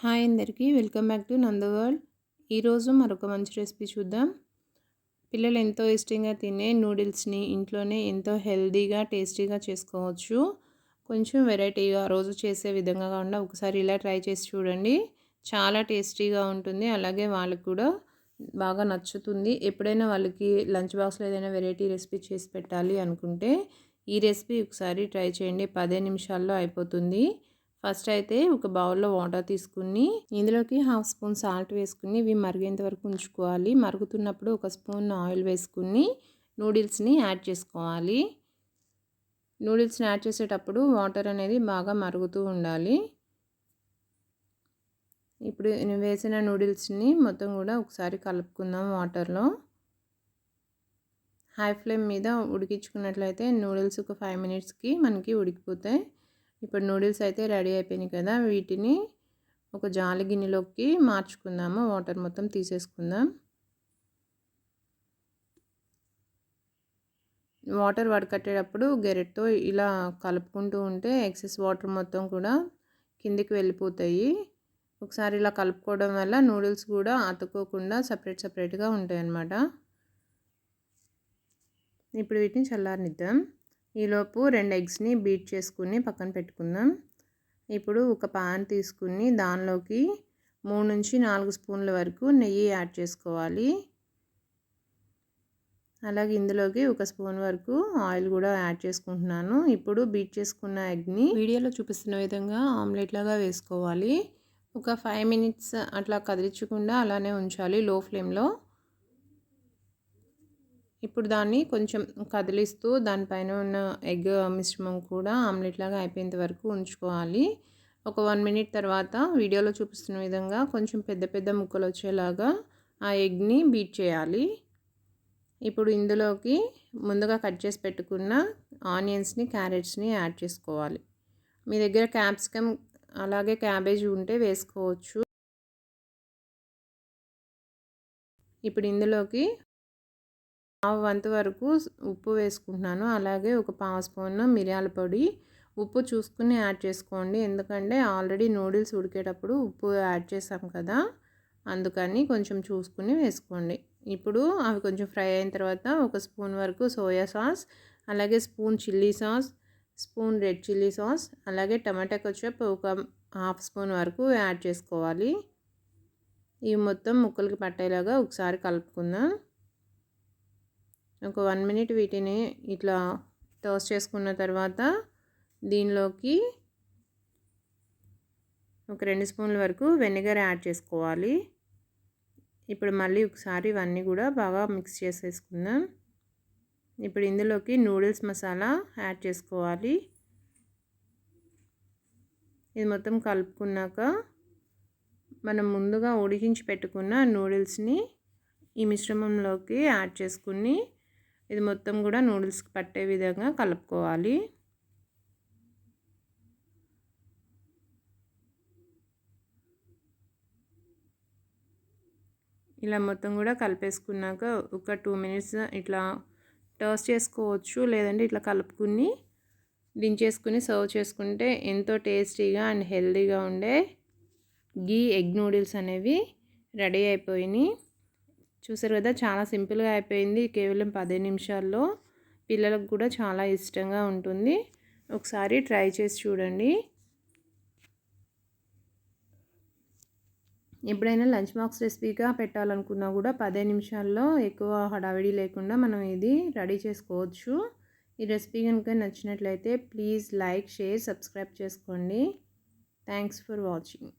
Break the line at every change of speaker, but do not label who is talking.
Hi అందరికీ welcome back to నందు world. ఈరోజు మరొక మంచి రెసిపీ చూద్దాం. పిల్లలు ఎంతో ఇష్టంగా తినే నూడిల్స్ని ఇంట్లోనే ఎంతో హెల్తీగా టేస్టీగా చేసుకోవచ్చు. కొంచెం వెరైటీగా రోజు చేసే విధంగా కాకుండా ఒకసారి ఇలా ట్రై చేసి చూడండి. చాలా టేస్టీగా ఉంటుంది, అలాగే వాళ్ళకి కూడా బాగా నచ్చుతుంది. ఎప్పుడైనా వాళ్ళకి లంచ్ బాక్స్లో ఏదైనా వెరైటీ రెసిపీ చేసి పెట్టాలి అనుకుంటే ఈ రెసిపీ ఒకసారి ట్రై చేయండి. 10 నిమిషాల్లో అయిపోతుంది. ఫస్ట్ అయితే ఒక బౌల్లో వాటర్ తీసుకుని ఇందులోకి 1/2 స్పూన్ సాల్ట్ వేసుకుని ఇవి మరిగేంత వరకు ఉంచుకోవాలి. మరుగుతున్నప్పుడు 1 స్పూన్ ఆయిల్ వేసుకుని నూడిల్స్ని యాడ్ చేసుకోవాలి. నూడిల్స్ని యాడ్ చేసేటప్పుడు వాటర్ అనేది బాగా మరుగుతూ ఉండాలి. ఇప్పుడు వేసిన నూడిల్స్ని మొత్తం కూడా ఒకసారి కలుపుకుందాం వాటర్లో. హై ఫ్లేమ్ మీద ఉడికించుకున్నట్లయితే నూడిల్స్ ఒక 5 మినిట్స్కి మనకి ఉడికిపోతాయి. ఇప్పుడు నూడిల్స్ అయితే రెడీ అయిపోయినాయి కదా, వీటిని ఒక జాలి గిన్నెలోకి మార్చుకుందాము. వాటర్ మొత్తం తీసేసుకుందాం. వాటర్ వడకట్టేటప్పుడు గెరెట్తో ఇలా కలుపుకుంటూ ఉంటే ఎక్సెస్ వాటర్ మొత్తం కూడా కిందికి వెళ్ళిపోతాయి. ఒకసారి ఇలా కలుపుకోవడం వల్ల నూడిల్స్ కూడా అతుక్కోకుండా సపరేట్గా ఉంటాయి అన్నమాట. ఇప్పుడు వీటిని చల్లారనిద్దాం. ఈలోపు 2 ఎగ్స్ని బీట్ చేసుకుని పక్కన పెట్టుకుందాం. ఇప్పుడు ఒక పాన్ తీసుకుని దానిలోకి 3 నుంచి 4 స్పూన్ల వరకు నెయ్యి యాడ్ చేసుకోవాలి. అలాగే ఇందులోకి 1 స్పూన్ వరకు ఆయిల్ కూడా యాడ్ చేసుకుంటున్నాను. ఇప్పుడు బీట్ చేసుకున్న ఎగ్ని వీడియోలో చూపిస్తున్న విధంగా ఆమ్లెట్ లాగా వేసుకోవాలి. ఒక 5 మినిట్స్ అట్లా కదిలించకుండా అలానే ఉంచాలి లో ఫ్లేమ్లో. ఇప్పుడు దాన్ని కొంచెం కదిలిస్తూ దానిపైన ఉన్న ఎగ్ మిశ్రమం కూడా ఆమ్లెట్ లాగా అయిపోయేంత వరకు ఉంచుకోవాలి. ఒక 1 మినిట్ తర్వాత వీడియోలో చూపిస్తున్న విధంగా కొంచెం పెద్ద ముక్కలు వచ్చేలాగా ఆ ఎగ్ని బీట్ చేయాలి. ఇప్పుడు ఇందులోకి ముందుగా కట్ చేసి పెట్టుకున్న ఆనియన్స్ని, క్యారెట్స్ని యాడ్ చేసుకోవాలి. మీ దగ్గర క్యాప్సికమ్ అలాగే క్యాబేజీ ఉంటే వేసుకోవచ్చు. ఇప్పుడు ఇందులోకి 1/2 వంతు వరకు ఉప్పు వేసుకుంటున్నాను. అలాగే ఒక 1/2 స్పూన్ మిరియాల పొడి. ఉప్పు చూసుకుని యాడ్ చేసుకోండి, ఎందుకంటే ఆల్రెడీ నూడిల్స్ ఉడికేటప్పుడు ఉప్పు యాడ్ చేసాం కదా, అందుకని కొంచెం చూసుకుని వేసుకోండి. ఇప్పుడు అవి కొంచెం ఫ్రై అయిన తర్వాత 1 స్పూన్ వరకు సోయా సాస్, అలాగే spoon chilli sauce, spoon red chilli sauce, అలాగే టమాటా కెచప్ ఒక 1/2 స్పూన్ వరకు యాడ్ చేసుకోవాలి. ఇవి మొత్తం ముక్కలకి పట్టేలాగా ఒకసారి కలుపుకుందాం. ఒక 1 మినిట్ వీటిని ఇట్లా టోస్ట్ చేసుకున్న తర్వాత దీనిలోకి ఒక 2 స్పూన్ల వరకు వెనిగర్ యాడ్ చేసుకోవాలి. ఇప్పుడు మళ్ళీ ఒకసారి ఇవన్నీ కూడా బాగా మిక్స్ చేసేసుకుందాం. ఇప్పుడు ఇందులోకి నూడిల్స్ మసాలా యాడ్ చేసుకోవాలి. ఇది మొత్తం కలుపుకున్నాక మనం ముందుగా ఉడికించి పెట్టుకున్న నూడిల్స్ని ఈ మిశ్రమంలోకి యాడ్ చేసుకుని ఇది మొత్తం కూడా నూడిల్స్కి పట్టే విధంగా కలుపుకోవాలి. ఇలా మొత్తం కూడా కలిపేసుకున్నాక ఒక 2 మినిట్స్ ఇట్లా టోస్ట్ చేసుకోవచ్చు, లేదంటే ఇట్లా కలుపుకుని దించేసుకుని సర్వ్ చేసుకుంటే ఎంతో టేస్టీగా అండ్ హెల్తీగా ఉండే గీ ఎగ్ నూడిల్స్ అనేవి రెడీ అయిపోయినాయి. చూసారు కదా, చాలా సింపుల్గా అయిపోయింది. కేవలం 10 నిమిషాల్లో పిల్లలకు కూడా చాలా ఇష్టంగా ఉంటుంది. ఒకసారి ట్రై చేసి చూడండి. ఎప్పుడైనా లంచ్ బాక్స్ రెసిపీగా పెట్టాలనుకున్నా కూడా 10 నిమిషాల్లో ఎక్కువ హడావిడి లేకుండా మనం ఇది రెడీ చేసుకోవచ్చు. ఈ రెసిపీ కనుక నచ్చినట్లయితే ప్లీజ్ లైక్, షేర్, సబ్స్క్రైబ్ చేసుకోండి. Thanks for watching.